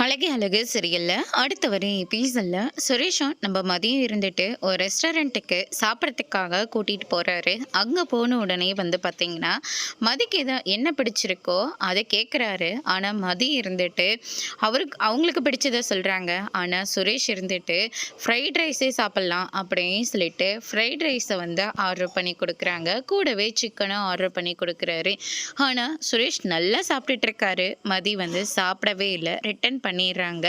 அழகே அழகு சரியில்ல. அடுத்த வர எபிசோட்ல சுரேஷும் நம்ம மதியம் இருந்துட்டு ஒரு ரெஸ்டாரண்ட்டுக்கு சாப்பிட்றதுக்காக கூட்டிட்டு போறாரு. அங்க போன உடனே பார்த்தீங்கன்னா, மதிக்கு என்ன பிடிச்சிருக்கோ அதை கேட்குறாரு. ஆனா மதி இருந்துட்டு அவங்களுக்கு பிடிச்சத சொல்றாங்க. ஆனா சுரேஷ் இருந்துட்டு ஃப்ரைட் ரைஸே சாப்பிடலாம் அப்படின்னு சொல்லிட்டு ஃப்ரைட் ரைஸை ஆர்டர் பண்ணி கொடுக்குறாங்க. கூடவே சிக்கனும் ஆர்டர் பண்ணி கொடுக்குறாரு. ஆனா சுரேஷ் நல்லா சாப்பிட்டுட்டு இருக்காரு. மதி சாப்பிடவே இல்லை, ரிட்டன் பண்ணிடுறாங்க.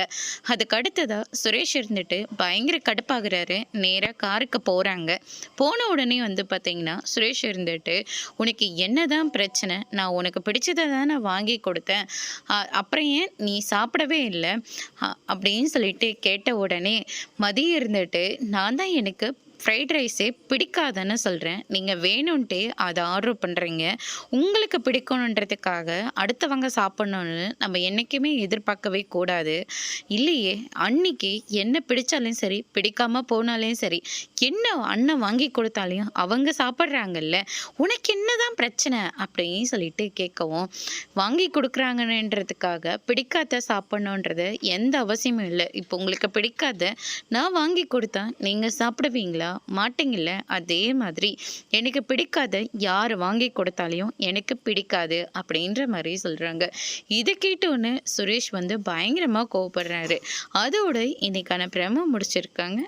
அதுக்கு அடுத்ததா சுரேஷ் இருந்துட்டு பயங்கர கடுப்பாகிறாரு. நேராக காருக்கு போகிறாங்க. போன உடனே பார்த்தீங்கன்னா சுரேஷ் இருந்துட்டு, உனக்கு என்னதான் பிரச்சனை, நான் உனக்கு பிடிச்சதை தானே வாங்கி கொடுத்தேன், அப்புறம் ஏன் நீ சாப்பிடவே இல்லை அப்படின்னு சொல்லிட்டு கேட்ட உடனே மதியம் இருந்துட்டு, நான் தான் எனக்கு ஃப்ரைட் ரைஸே பிடிக்காதுன்னு சொல்கிறேன், நீங்கள் வேணும்ன்ட்டே அதை ஆர்டர் பண்ணுறீங்க, உங்களுக்கு பிடிக்கணுன்றதுக்காக அடுத்தவங்க சாப்பிட்ணுன்னு நம்ம என்றைக்குமே எதிர்பார்க்கவே கூடாது இல்லையே. அன்னைக்கு என்ன பிடிச்சாலும் சரி, பிடிக்காமல் போனாலும் சரி, என்ன அண்ணன் வாங்கி கொடுத்தாலையும் அவங்க சாப்பிட்றாங்கல்ல, உனக்கு என்னதான் பிரச்சனை அப்படின்னு சொல்லிட்டு கேட்கவும், வாங்கி கொடுக்குறாங்கன்றதுக்காக பிடிக்காத சாப்பிட்ணுன்றது எந்த அவசியமும் இல்லை. இப்போ உங்களுக்கு பிடிக்காத நான் வாங்கி கொடுத்தா நீங்கள் சாப்பிடுவீங்களா? மாட்டீங்கல்ல. அதே மாதிரி எனக்கு பிடிக்காத யார் வாங்கி கொடுத்தாலையும் எனக்கு பிடிக்காது அப்படின்ற மாதிரி சொல்றாங்க. இதை கேட்டோன்னு சுரேஷ் பயங்கரமா கோவப்படுறாரு. அதோட இன்னைக்கான பிரமோ முடிச்சிருக்காங்க.